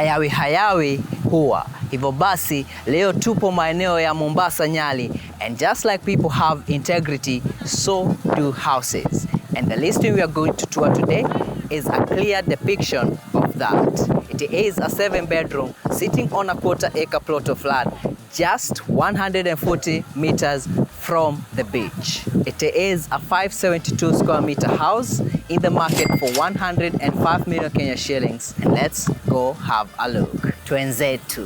hayawi hayawi huwa. Hivyo basi leo tupo maeneo ya Mombasa, Nyali, and just like people have integrity, so do houses. And the listing we are going to tour today is a clear depiction of that. It is a 7-bedroom sitting on a 1/4-acre plot of land, just 140 meters from the beach. It is a 572 square meter house in the market for 105 million Kenya shillings. And let's go have a look. Twenzetu.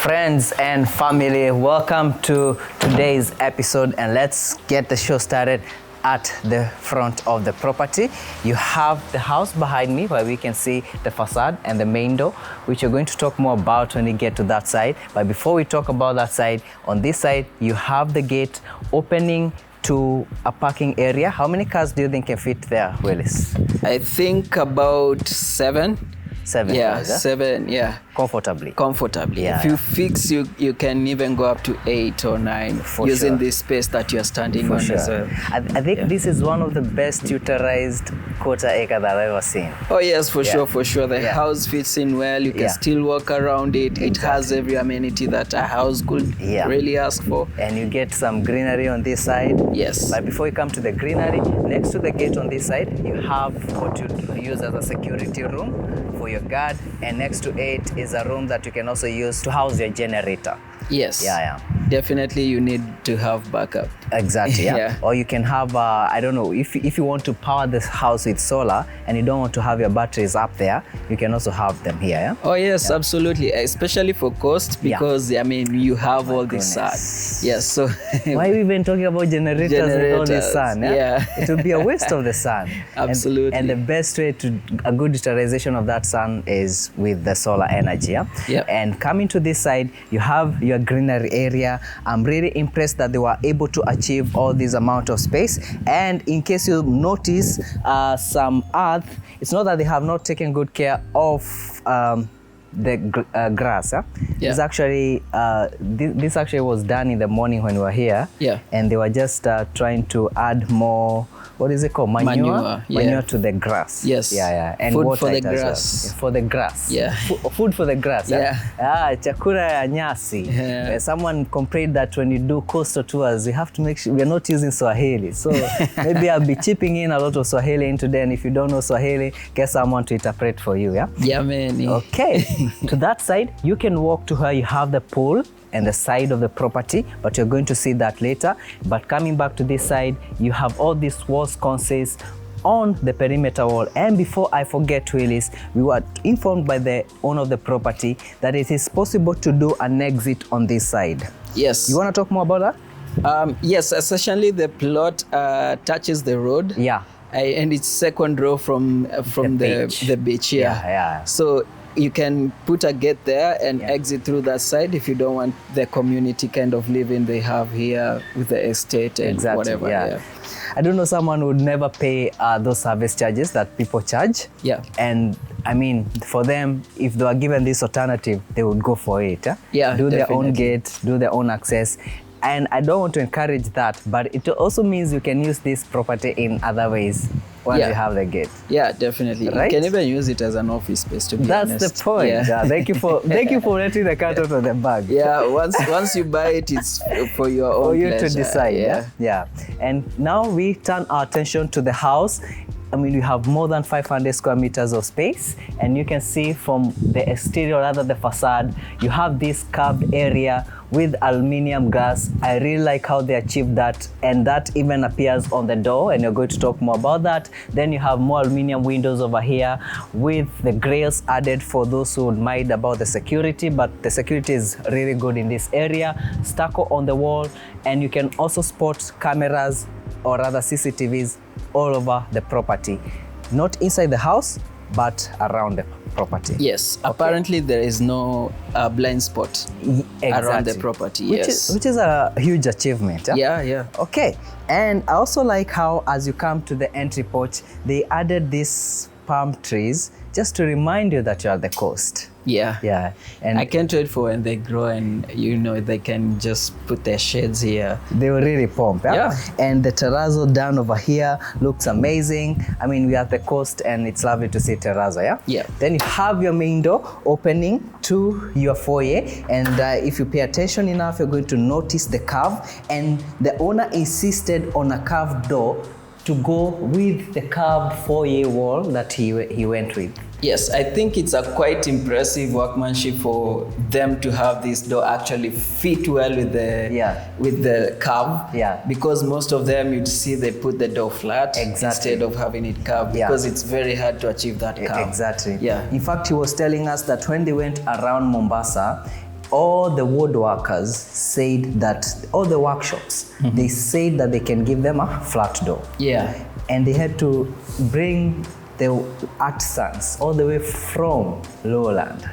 Friends and family, welcome to today's episode, and let's get the show started at the front of the property. You have the house behind me where we can see the facade and the main door, which we're going to talk more about when we get to that side. But before we talk about that side, on this side you have the gate opening to a parking area. How many cars do you think can fit there, Willis? I think about 7. 7 yeah, cars, eh? 7, yeah. Comfortably. Yeah. If you fix, you can even go up to 8 or 9 For using sure. this space that you're standing For on sure. as well. I think this is one of the best utilized 1/4 acre that I've ever seen. Oh yes, for sure. The house fits in well. You can still walk around it. It has every amenity that a house could really ask for. And you get some greenery on this side. Yes. But before you come to the greenery, next to the gate on this side, you have what you use as a security room for your guard. And next to it is a room that you can also use to house your generator. Yes. Yeah. Definitely you need to have backup. Exactly, yeah. Or you can have, I don't know, if you want to power this house with solar and you don't want to have your batteries up there, you can also have them here, yeah? Oh yes, absolutely. Especially for cost, because I mean, you have all this sun. Yes, so why are we even talking about generators with all this sun? Yeah. It would be a waste of the sun. Absolutely. And the best way to a good utilization of that sun is with the solar energy, yeah? Yep. And coming to this side, you have your greenery area. I'm really impressed that they were able to achieve all this amount of space. And in case you notice some earth, it's not that they have not taken good care of the grass. It's actually this actually was done in the morning when we were here. And they were just trying to add more, what is it called, manure to the grass. And food water for the grass, grass. For the grass. Food for the grass. Chakula ya nyasi. Someone complained that when you do coastal tours, you have to make sure we are not using Swahili. So maybe I'll be chipping in a lot of Swahili into there, and if you don't know Swahili, get someone to interpret for you. Yeah, man. Okay. To that side, you can walk to where you have the pool and the side of the property, but you're going to see that later. But coming back to this side, you have all these wall sconces on the perimeter wall. And before I forget, Willis, we were informed by the owner of the property that it is possible to do an exit on this side. Yes. You want to talk more about that? Yes, essentially the plot touches the road. And it's second row from the beach. So you can put a gate there and exit through that side if you don't want the community kind of living they have here with the estate and whatever. I don't know, someone would never pay those service charges that people charge. And I mean, for them, if they were given this alternative, they would go for it. Do their own gate, do their own access. And I don't want to encourage that, but it also means you can use this property in other ways once you have the gate. Yeah, definitely. Right? You can even use it as an office space, to be honest. That's the point. Thank you for letting the cat out of the bag. Once you buy it, it's for your own pleasure. For you to decide. And now we turn our attention to the house. I mean, we have more than 500 square meters of space, and you can see from the exterior, rather the facade, you have this curved area with aluminium glass. I really like how they achieved that, and that even appears on the door, and you're going to talk more about that. Then you have more aluminium windows over here with the grills added for those who would mind about the security, but the security is really good in this area. Stucco on the wall, and you can also spot cameras, or rather CCTVs, all over the property. Not inside the house, but around the property. Yes, apparently there is no blind spot around the property. Which is a huge achievement. Yeah. Okay, and I also like how as you come to the entry porch, they added these palm trees just to remind you that you're at the coast. Yeah. And I can't wait for when they grow and they can just put their shades here. They will really pump. Yeah. And the terrazzo down over here looks amazing. I mean, we're at the coast and it's lovely to see terrazzo. Yeah. Then you have your main door opening to your foyer, and if you pay attention enough, you're going to notice the curve, and the owner insisted on a curved door to go with the curved foyer wall that he went with. Yes, I think it's a quite impressive workmanship for them to have this door actually fit well with the curve. Yeah. Because most of them you'd see they put the door flat instead of having it curved, because it's very hard to achieve that curve. Exactly. Yeah. In fact, he was telling us that when they went around Mombasa, all the woodworkers said that, all the workshops, they said that they can give them a flat door. Yeah. And they had to bring the artisans all the way from lowland.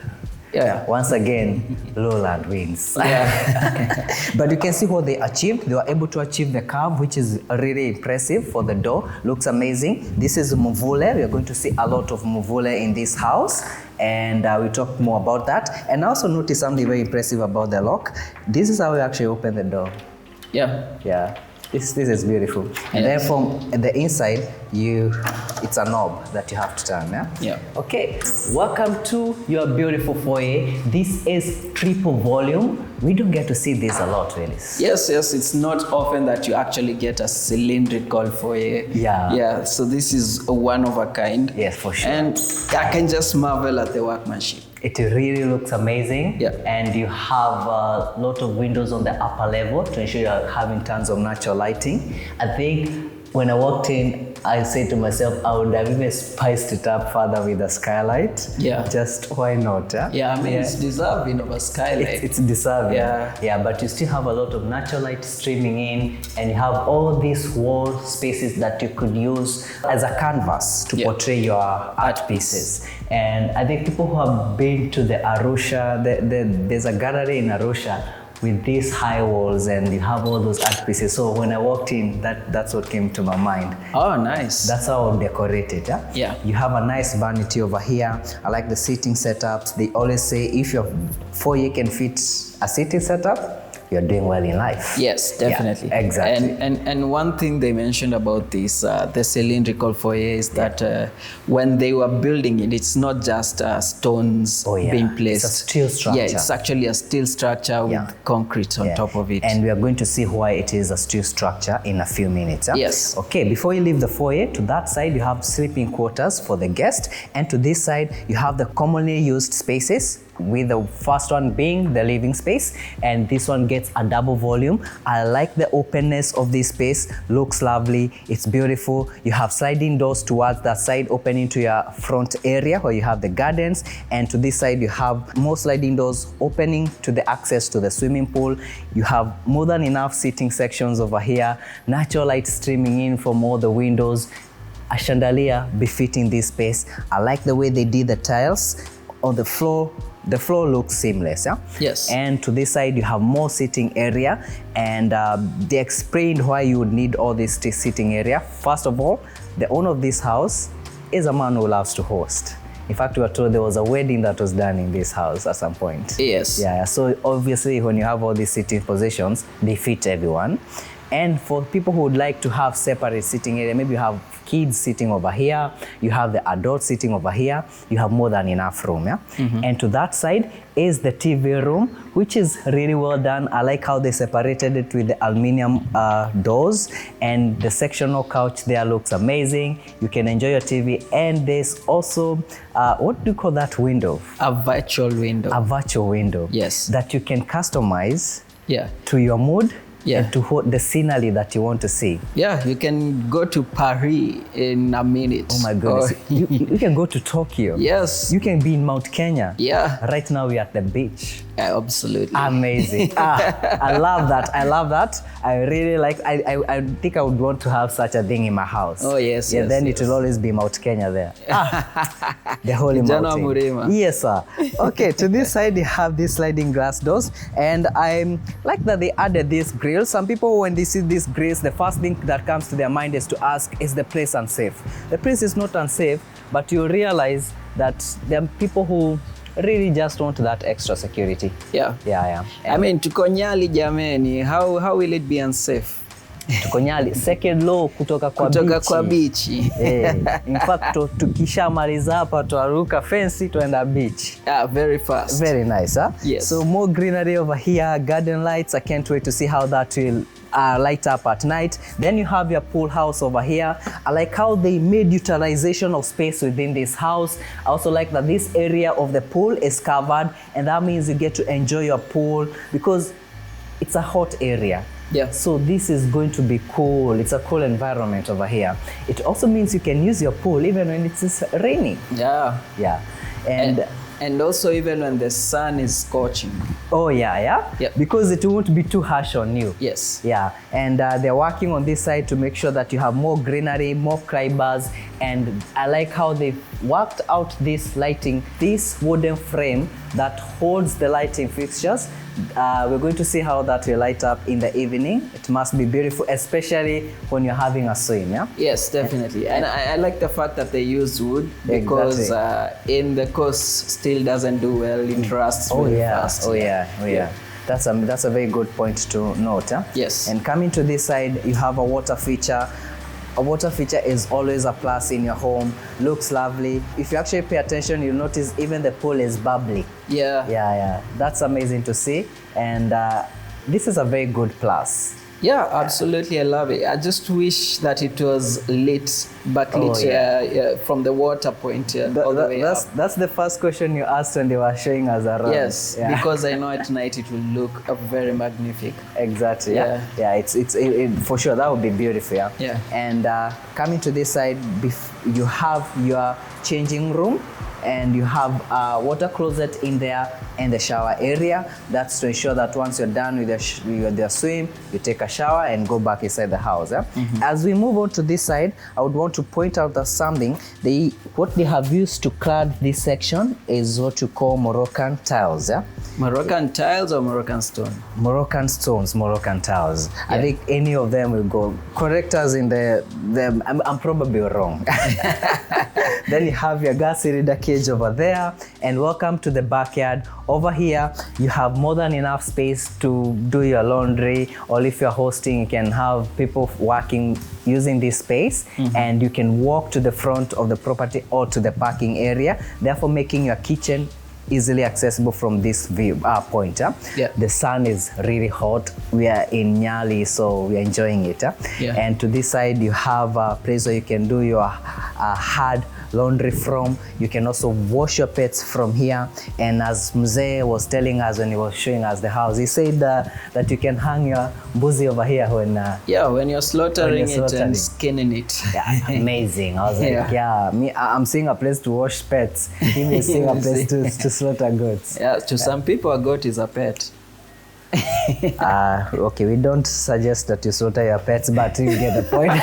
Yeah. Once again, lowland wins. Yeah. But you can see what they achieved. They were able to achieve the curve, which is really impressive for the door. Looks amazing. This is muvule. We are going to see a lot of muvule in this house, and we'll talk more about that. And I also noticed something very impressive about the lock. This is how we actually open the door. Yeah. This is beautiful. And then from the inside, it's a knob that you have to turn. Yeah. Okay, welcome to your beautiful foyer. This is triple volume. We don't get to see this a lot, really. Yes, it's not often that you actually get a cylindrical foyer. Yeah, so this is a one of a kind. Yes, for sure. And I can just marvel at the workmanship. It really looks amazing. Yeah. And you have a lot of windows on the upper level to ensure you're having tons of natural lighting. I think when I walked in, I said to myself, I would have even spiced it up further with a skylight. Yeah. Just why not? Yeah, I mean, it's deserving of a skylight. It's deserving. Yeah, but you still have a lot of natural light streaming in, and you have all these wall spaces that you could use as a canvas to portray your art pieces. And I think people who have been to the Arusha, there's a gallery in Arusha with these high walls, and you have all those art pieces. So when I walked in, that's what came to my mind. Oh, nice. That's how I decorated. Yeah. You have a nice vanity over here. I like the seating setups. They always say if your foyer can fit a seating setup, you're doing well in life. Yes, definitely. Yeah, exactly. And one thing they mentioned about this, the cylindrical foyer, is that when they were building it, it's not just stones being placed. It's a steel structure. Yeah, it's actually a steel structure with concrete on top of it. And we are going to see why it is a steel structure in a few minutes. Yes. Okay, before you leave the foyer, to that side you have sleeping quarters for the guest, and to this side you have the commonly used spaces, with the first one being the living space, and this one gets a double volume. I like the openness of this space. Looks lovely. It's beautiful. You have sliding doors towards that side opening to your front area where you have the gardens, and to this side you have more sliding doors opening to the access to the swimming pool. You have more than enough seating sections over here, natural light streaming in from all the windows, a chandelier befitting this space. I like the way they did the tiles on the floor. The floor looks seamless. Yes. And to this side you have more sitting area, and they explained why you would need all this sitting area. First of all, the owner of this house is a man who loves to host. In fact, we were told there was a wedding that was done in this house at some point. Yes. Yeah, so obviously when you have all these sitting positions, they fit everyone. And for people who would like to have separate sitting area, maybe you have kids sitting over here, you have the adults sitting over here, you have more than enough room. And to that side is the TV room, which is really well done. I like how they separated it with the aluminum doors, and the sectional couch there looks amazing. You can enjoy your TV, and there's also, what do you call that window? A virtual window. A virtual window. Yes. That you can customize to your mood. Yeah. And to the scenery that you want to see. Yeah, you can go to Paris in a minute. Oh my goodness. You can go to Tokyo. Yes. You can be in Mount Kenya. Yeah. Right now we're at the beach. Absolutely. Amazing. I love that. I really like, I think I would want to have such a thing in my house. Oh, yes. Yeah, yes, then yes. it will always be Mount Kenya there. The holy mountain. Murima. Yes, sir. Okay, to this side, you have these sliding glass doors. And I like that they added this grill. Some people, when they see these grills, the first thing that comes to their mind is to ask, is the place unsafe? The place is not unsafe, but you realize that there are people who really just want that extra security. Yeah. I mean, tuko Nyali jameni, how will it be unsafe? Tuko Nyali, second law kutoka kwa beach. In fact, tukishamaliza hapa tuaruka fence tuenda beach. Very fast. Very nice, huh? Yes. So more greenery over here, garden lights. I can't wait to see how that will light up at night. Then you have your pool house over here. I like how they made utilization of space within this house. I also like that this area of the pool is covered, and that means you get to enjoy your pool because it's a hot area. Yeah. So this is going to be cool. It's a cool environment over here. It also means you can use your pool even when it is raining. Yeah. Yeah. And also even when the sun is scorching. Oh, yeah. Because it won't be too harsh on you. Yes. Yeah, and they're working on this side to make sure that you have more greenery, more cribers, and I like how they worked out this lighting, this wooden frame that holds the lighting fixtures. We're going to see how that will light up in the evening. It must be beautiful, especially when you're having a swim, yeah? Yes, definitely. And I like the fact that they use wood because in the coast still doesn't do well, it rusts very fast. Oh yeah. That's a very good point to note. Huh? Yes. And coming to this side, you have a water feature. A water feature is always a plus in your home. Looks lovely. If you actually pay attention, you'll notice even the pool is bubbly. Yeah. That's amazing to see. And this is a very good plus. Yeah, absolutely. I love it. I just wish that it was lit, backlit from the water point all the way up. That's the first question you asked when they were showing us around. Yes, because I know at night it will look very magnific. Exactly. Yeah. It's for sure that would be beautiful. Yeah. And coming to this side, you have your changing room. And you have a water closet in there and the shower area. That's to ensure that once you're done with your swim, you take a shower and go back inside the house. As we move on to this side, I would want to point out that something, what they have used to clad this section is what you call Moroccan tiles. Moroccan tiles or Moroccan stone? Moroccan stones, Moroccan tiles. I think any of them will go. Correct us in I'm probably wrong. Then you have your gas cylinder cage over there, and welcome to the backyard. Over here, you have more than enough space to do your laundry, or if you're hosting, you can have people working using this space, and you can walk to the front of the property or to the parking area, therefore making your kitchen easily accessible from this view point. The sun is really hot. We are in Nyali, so we are enjoying it. And to this side, you have a place where you can do your hard laundry from. You can also wash your pets from here. And as Mzee was telling us when he was showing us the house, he said that you can hang your mbuzi over here when when you're slaughtering it and skinning it. Amazing. I was like, I'm seeing a place to wash pets. He may seeing a place to slaughter goats. To some people, a goat is a pet. Okay, we don't suggest that you slaughter your pets, but you get the point.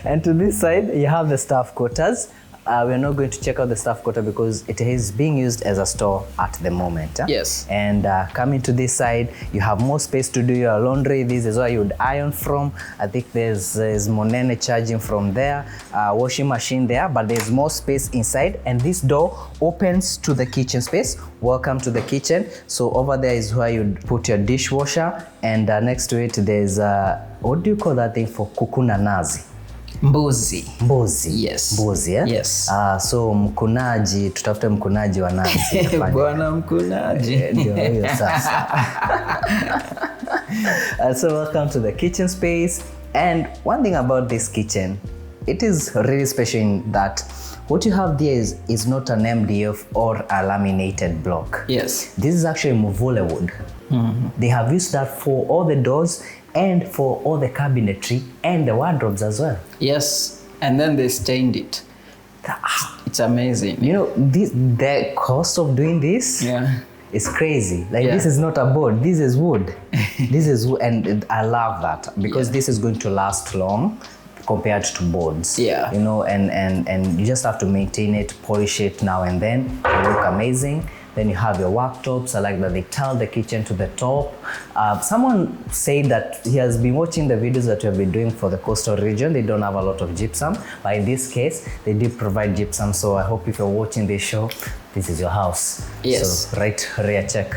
And to this side, you have the staff quarters. We're not going to check out the staff quarter because it is being used as a store at the moment. Yes. And coming to this side, you have more space to do your laundry. This is where you would iron from. I think there's Monene charging from there, washing machine there, but there's more space inside. And this door opens to the kitchen space. Welcome to the kitchen. So over there is where you'd put your dishwasher. And next to it, there's, what do you call that thing for kukuna nazi? Mbuzi. Yes. Mbuzi, Yes. So mkunaji, tutafute mkunaji wa nazi. Bwana mkunaji. Ndio hiyo sasa. So welcome to the kitchen space. And one thing about this kitchen, it is really special in that what you have there is not an MDF or a laminated block. Yes. This is actually Muvule wood. They have used that for all the doors and for all the cabinetry and the wardrobes as well. Yes, and then they stained it. It's amazing. You know, the cost of doing this, It's crazy. Like this is not a board, this is wood. This is wood, and I love that because this is going to last long compared to boards. Yeah. You know, and you just have to maintain it, polish it now and then. It look amazing. Then you have your worktops. I like that they tile the kitchen to the top. Someone said that he has been watching the videos that we have been doing for the coastal region. They don't have a lot of gypsum, but in this case, they did provide gypsum. So I hope if you're watching this show, this is your house. Yes. So right rear check.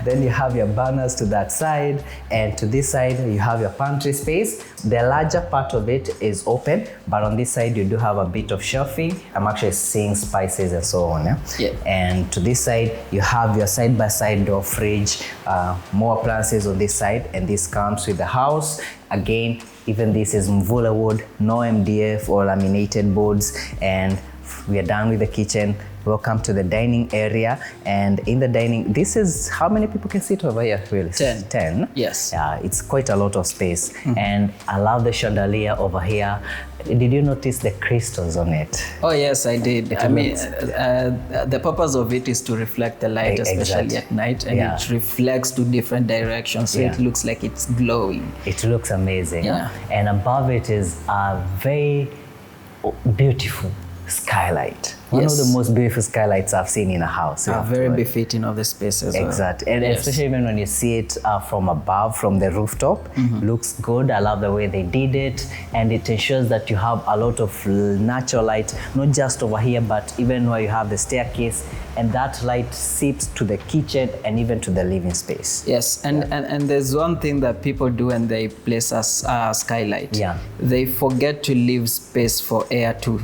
Then you have your burners to that side, and to this side you have your pantry space. The larger part of it is open, but on this side you do have a bit of shelving. I'm actually seeing spices and so on. Yeah. And to this side you have your side-by-side door fridge, more appliances on this side, and this comes with the house. Again, even this is mvula wood, no MDF or laminated boards, and we are done with the kitchen. Welcome to the dining area. And in the dining, this is how many people can sit over here? Really? 10. Yes. Yeah, it's quite a lot of space. And I love the chandelier over here. Did you notice the crystals on it? Oh yes, I did. I mean, the purpose of it is to reflect the light, especially at night, and it reflects to different directions, so it looks like it's glowing. It looks amazing. Yeah. And above it is a very beautiful skylight. One of the most beautiful skylights I've seen in a house. Very befitting of the space as well. Exactly. And especially even when you see it from above, from the rooftop, looks good. I love the way they did it. And it ensures that you have a lot of natural light, not just over here, but even where you have the staircase. And that light seeps to the kitchen and even to the living space. Yes, and there's one thing that people do when they place a skylight. Yeah. They forget to leave space for air to...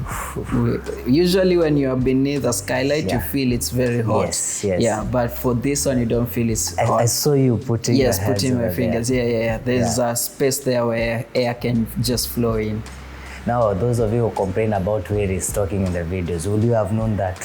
Usually when you are beneath a skylight, you feel it's very hot. Yes. Yeah, but for this one, you don't feel it's hot. I saw you putting your hands putting my fingers. there. Yeah. There's a space there where air can just flow in. Now, those of you who complain about where he's talking in the videos, would you have known that?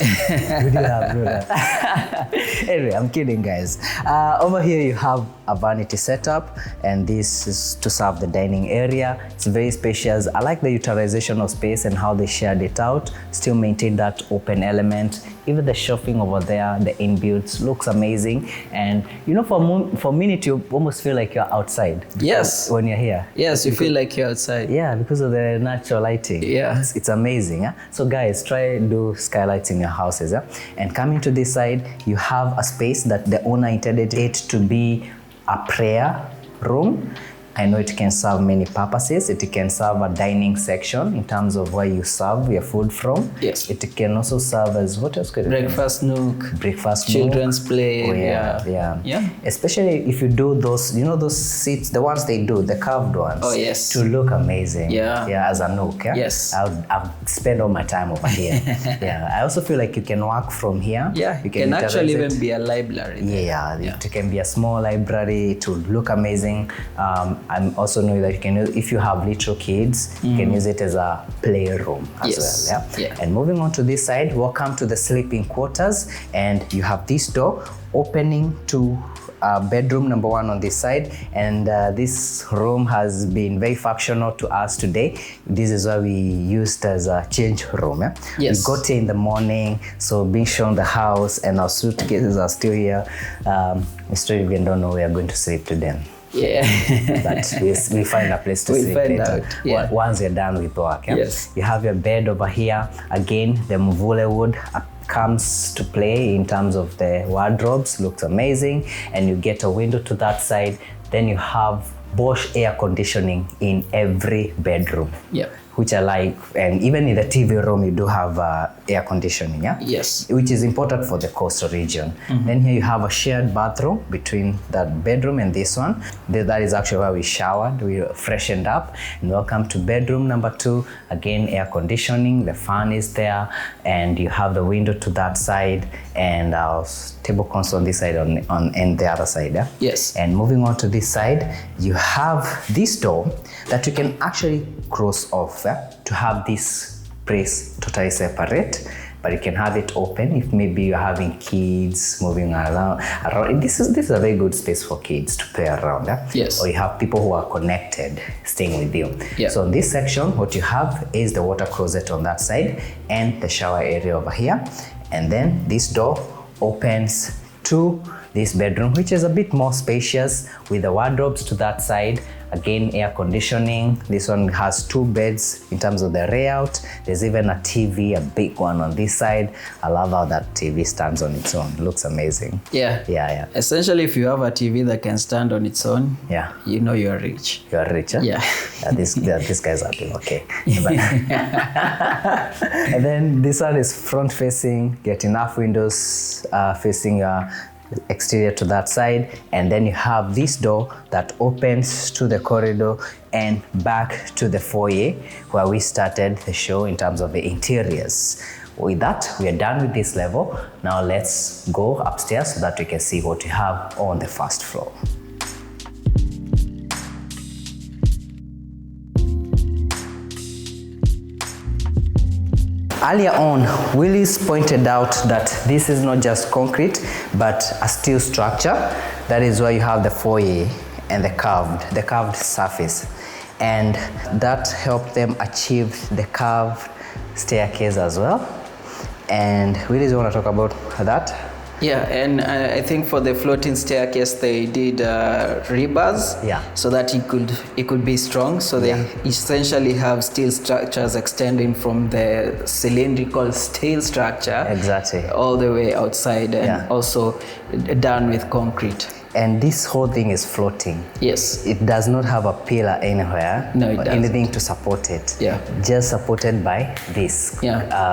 Would you have known that? Anyway, I'm kidding, guys. Over here, you have a vanity setup, and this is to serve the dining area. It's very spacious. I like the utilization of space and how they shared it out. Still maintain that open element. Even the shelving over there, the inbuilts, looks amazing. And you know, for a minute, you almost feel like you're outside. Yes. When you're here. Yes, you feel like you're outside. Yeah, because of the natural lighting. Yeah. It's amazing. Yeah? So guys, try do skylights in your houses. Yeah? And coming to this side, you have a space that the owner intended it to be a prayer room. I know it can serve many purposes. It can serve a dining section in terms of where you serve your food from. Yes. It can also serve as, what else could it be? Breakfast nook. Breakfast Children's nook. play. Oh, yeah. Especially if you do those, you know, those seats, the ones they do, the curved ones. Oh, yes. To look amazing. Yeah. As a nook. Yeah? Yes. I've spent all my time over here. I also feel like you can work from here. Yeah. You can actually even be a library. It can be a small library to look amazing. I'm also knowing that you can use, if you have little kids, you can use it as a playroom as well. And moving on to this side, welcome to the sleeping quarters, and you have this door opening to bedroom number 1 on this side, and this room has been very functional to us today. This is why we used as a change room. We got here in the morning, so being shown the house, and our suitcases are still here. We still even don't know where we are going to sleep today. But we find a place to sleep later. Once you're done with work. You have your bed over here. Again, the mvule wood comes to play in terms of the wardrobes. Looks amazing. And you get a window to that side. Then you have Bosch air conditioning in every bedroom. Which I like, and even in the TV room you do have air conditioning, which is important for the coastal region. Then here you have a shared bathroom between that bedroom and this one. That is actually where we showered, we freshened up. And welcome to bedroom number 2. Again, air conditioning, the fan is there, and you have the window to that side, and our table console on this side and the other side. And moving on to this side, you have this door that you can actually cross off to have this place totally separate, but you can have it open if maybe you're having kids moving around. This is a very good space for kids to play around. Or you have people who are connected staying with you. So in this section, what you have is the water closet on that side and the shower area over here. And then this door opens to this bedroom, which is a bit more spacious with the wardrobes to that side. Again, air conditioning. This one has 2 beds in terms of the layout. There's even a TV, a big one on this side. I love how that TV stands on its own. It looks amazing. Yeah. Essentially, if you have a TV that can stand on its own, you know you're rich. You're rich, huh? Yeah. These guys are doing okay. And then this one is front facing, get enough windows facing exterior to that side, and then you have this door that opens to the corridor and back to the foyer where we started the show in terms of the interiors. With that, we are done with this level. Now let's go upstairs so that we can see what we have on the first floor. Earlier on, Willis pointed out that this is not just concrete, but a steel structure. That is why you have the foyer and the curved surface. And that helped them achieve the curved staircase as well. And Willis, you want to talk about that? Yeah, and I think for the floating staircase they did rebars, so that it could be strong. So they essentially have steel structures extending from the cylindrical steel structure all the way outside, and also done with concrete. And this whole thing is floating. Yes. It does not have a pillar anywhere or anything to support it. Just supported by this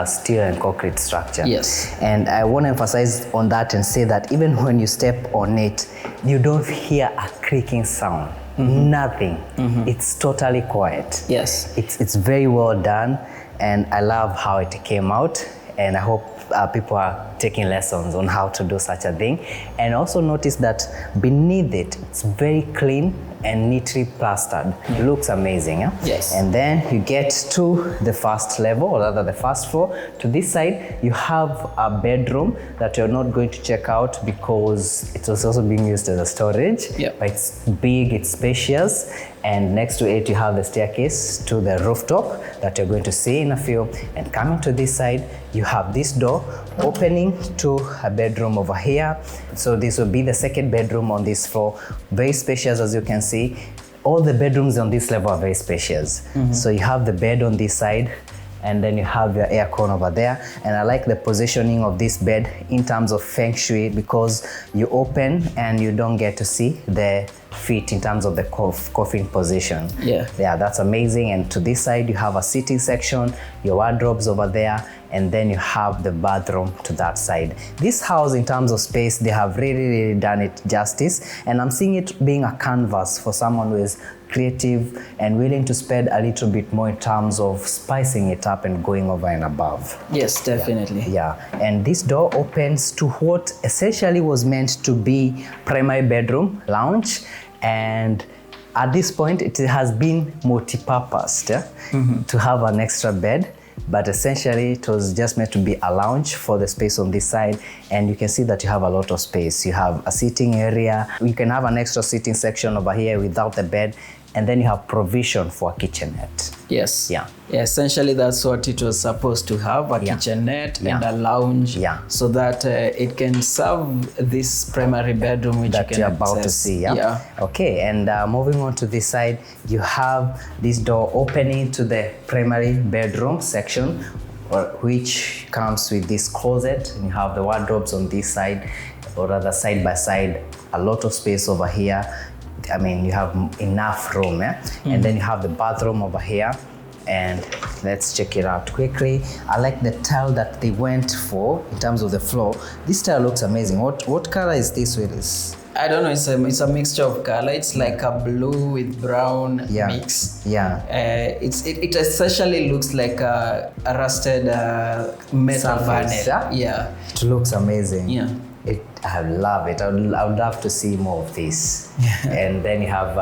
steel and concrete structure. Yes. And I want to emphasize on that and say that even when you step on it, you don't hear a creaking sound. Nothing. It's totally quiet. Yes. It's very well done, and I love how it came out, and I hope people are taking lessons on how to do such a thing. And also notice that beneath it, it's very clean and neatly plastered. It looks amazing. Yes. And then you get to the first level, or rather the first floor. To this side, you have a bedroom that you're not going to check out because it was also being used as a storage. But it's big, it's spacious, and next to it you have the staircase to the rooftop that you're going to see in a few. And coming to this side, you have this door opening to a bedroom over here. So this will be the second bedroom on this floor. Very spacious, as you can see. All the bedrooms on this level are very spacious. So you have the bed on this side, and then you have your air con over there. And I like the positioning of this bed in terms of feng shui, because you open and you don't get to see the feet in terms of the coffin position. Yeah, that's amazing. And to this side, you have a sitting section, your wardrobes over there, and then you have the bathroom to that side. This house, in terms of space, they have really done it justice, and I'm seeing it being a canvas for someone who is creative and willing to spend a little bit more in terms of spicing it up and going over and above. Yes, definitely. Yeah. And this door opens to what essentially was meant to be primary bedroom lounge, and at this point it has been multi-purposed to have an extra bed. But essentially it was just meant to be a lounge for the space on this side, and you can see that you have a lot of space. You have a sitting area, you can have an extra sitting section over here without the bed, and then you have provision for a kitchenette. Yes. Yeah, essentially that's what it was supposed to have, a kitchenette and a lounge, so that it can serve this primary bedroom which that you're about to see. Okay, and moving on to this side, you have this door opening to the primary bedroom section, which comes with this closet, and you have the wardrobes on this side, or rather side by side, a lot of space over here. I mean, you have enough room, and then you have the bathroom over here, and let's check it out quickly. I like the tile that they went for in terms of the floor. This tile looks amazing. What color is this, Willis? I don't know, it's a mixture of color. It's like a blue with brown mix. It essentially looks like a rusted metal surface, vanilla. It looks amazing. I love it. I would love to see more of this. And then you have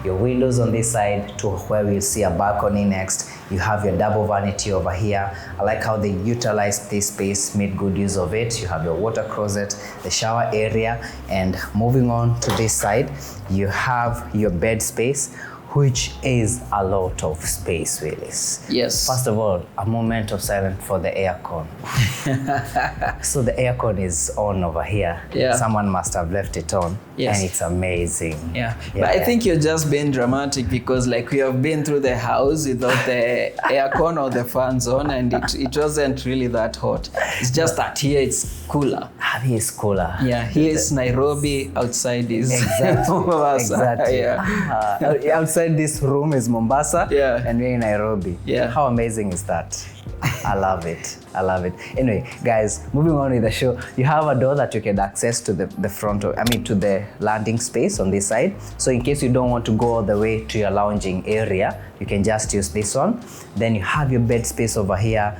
your windows on this side to where we'll see a balcony next. You have your double vanity over here. I like how they utilized this space, made good use of it. You have your water closet, the shower area, and moving on to this side, you have your bed space, which is a lot of space, Willis. Yes. First of all, a moment of silence for the aircon. So the aircon is on over here. Yeah. Someone must have left it on. Yes. And it's amazing. Yeah. But I think you're just being dramatic because like we have been through the house without the aircon or the fans on, and it wasn't really that hot. It's just that here it's cooler. Here is cooler. Yeah, here is Nairobi, outside is Mombasa. Exactly. Yeah. Outside this room is Mombasa, yeah, and we're in Nairobi. Yeah. How amazing is that? I love it. I love it. Anyway, guys, moving on with the show, you have a door that you can access to the front of, to the landing space on this side. So in case you don't want to go all the way to your lounging area, you can just use this one. Then you have your bed space over here.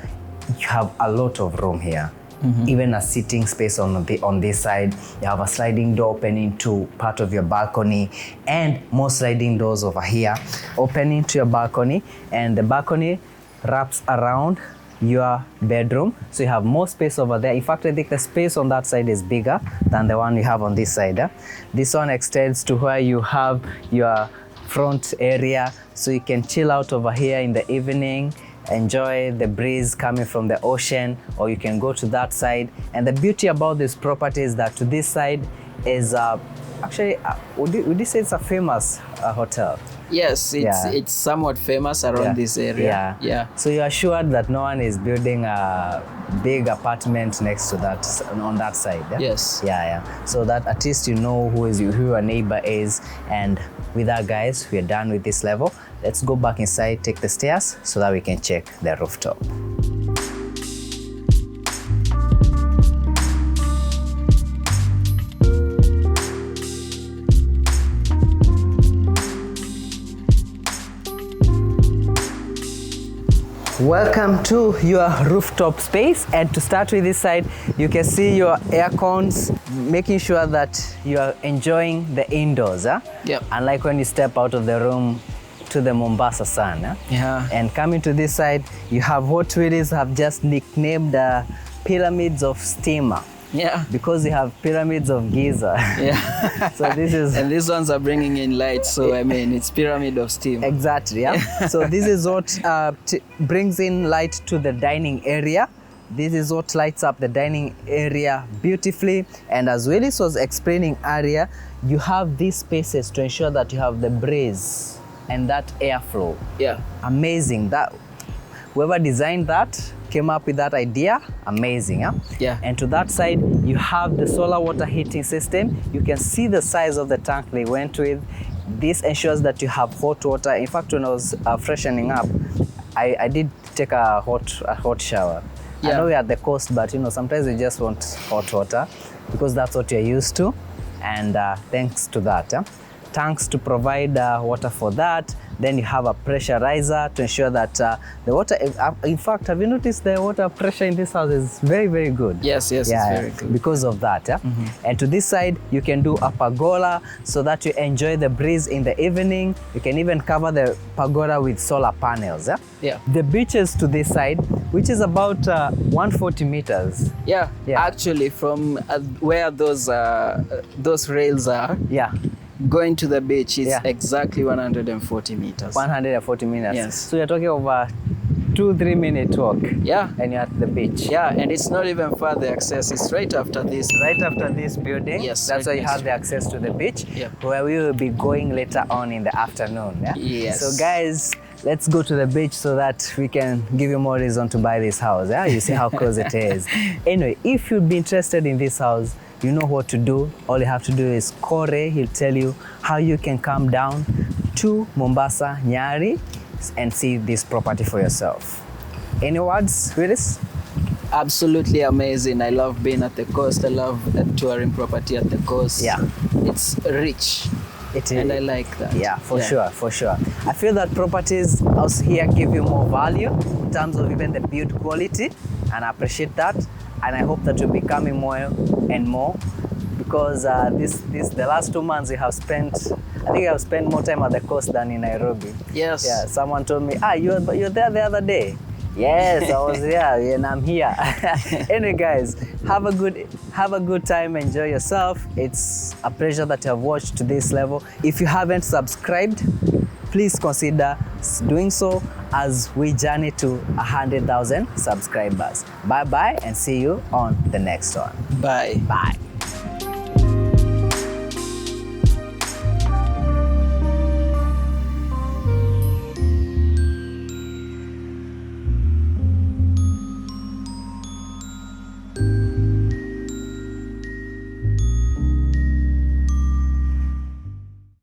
You have a lot of room here. Mm-hmm. Even a sitting space on this side. You have a sliding door opening to part of your balcony, and more sliding doors over here opening to your balcony, and the balcony wraps around your bedroom, so you have more space over there. In fact, I think the space on that side is bigger than the one you have on this side. This one extends to where you have your front area, so you can chill out over here in the evening, enjoy the breeze coming from the ocean, or you can go to that side. And the beauty about this property is that to this side is actually would you say it's a famous hotel? Yes, it's somewhat famous around this area. Yeah. So you are sure that no one is building a big apartment next to that on that side? Yeah? Yes. Yeah. So that at least you know who your neighbor is. And with that, guys, we are done with this level. Let's go back inside, take the stairs so that we can check the rooftop. Welcome to your rooftop space, and to start with this side, you can see your air cons, making sure that you are enjoying the indoors. Yep. Unlike when you step out of the room to the Mombasa sun. Yeah. And coming to this side, you have what Willis have just nicknamed pyramids of steamer. Yeah. Because you have pyramids of Giza. Yeah. So this is... And these ones are bringing in light, so it's pyramid of steam. Exactly, yeah. So this is what brings in light to the dining area. This is what lights up the dining area beautifully. And as Willis was explaining earlier, you have these spaces to ensure that you have the breeze and that airflow. Yeah. Amazing. That whoever designed that came up with that idea. Amazing, huh? Yeah. And to that side, you have the solar water heating system. You can see the size of the tank they went with. This ensures that you have hot water. In fact, when I was freshening up, I did take a hot shower. Yeah. I know we're at the coast, but sometimes you just want hot water because that's what you're used to. And thanks to that, tanks to provide water for that. Then you have a pressurizer to ensure that the water, in fact, have you noticed the water pressure in this house is very, very good? Yes, it's very good. Because of that. Mm-hmm. And to this side, you can do a pergola so that you enjoy the breeze in the evening. You can even cover the pergola with solar panels. Yeah. The beaches to this side, which is about 140 meters. Yeah. Actually, from where those rails are. Yeah. Going to the beach is exactly 140 meters. 140 meters. Yes. So you're talking over 2-3 minute walk. Yeah. And you're at the beach. Yeah, and it's not even far, the access is right after this. Right after this building. Yes. That's why you have the access to the beach. Yep. Where we will be going later on in the afternoon. Yeah? Yes. So guys, let's go to the beach so that we can give you more reason to buy this house. Yeah? You see how close it is. Anyway, if you'd be interested in this house, you know what to do. All you have to do is call Ray. He'll tell you how you can come down to Mombasa, Nyali, and see this property for yourself. Any words, Willis? Absolutely amazing. I love being at the coast. I love touring property at the coast. Yeah. It's rich. It is. And I like that. Yeah, for sure. I feel that properties out here give you more value in terms of even the build quality, and I appreciate that. And I hope that you'll be coming more and more, because the last 2 months I think I've spent more time at the coast than in Nairobi. Yes. Yeah. Someone told me, you're there the other day. Yes, I was there and I'm here. Anyway, guys, have a good time. Enjoy yourself. It's a pleasure that you have watched to this level. If you haven't subscribed, please consider doing so as we journey to 100,000 subscribers. Bye bye and see you on the next one. Bye. Bye.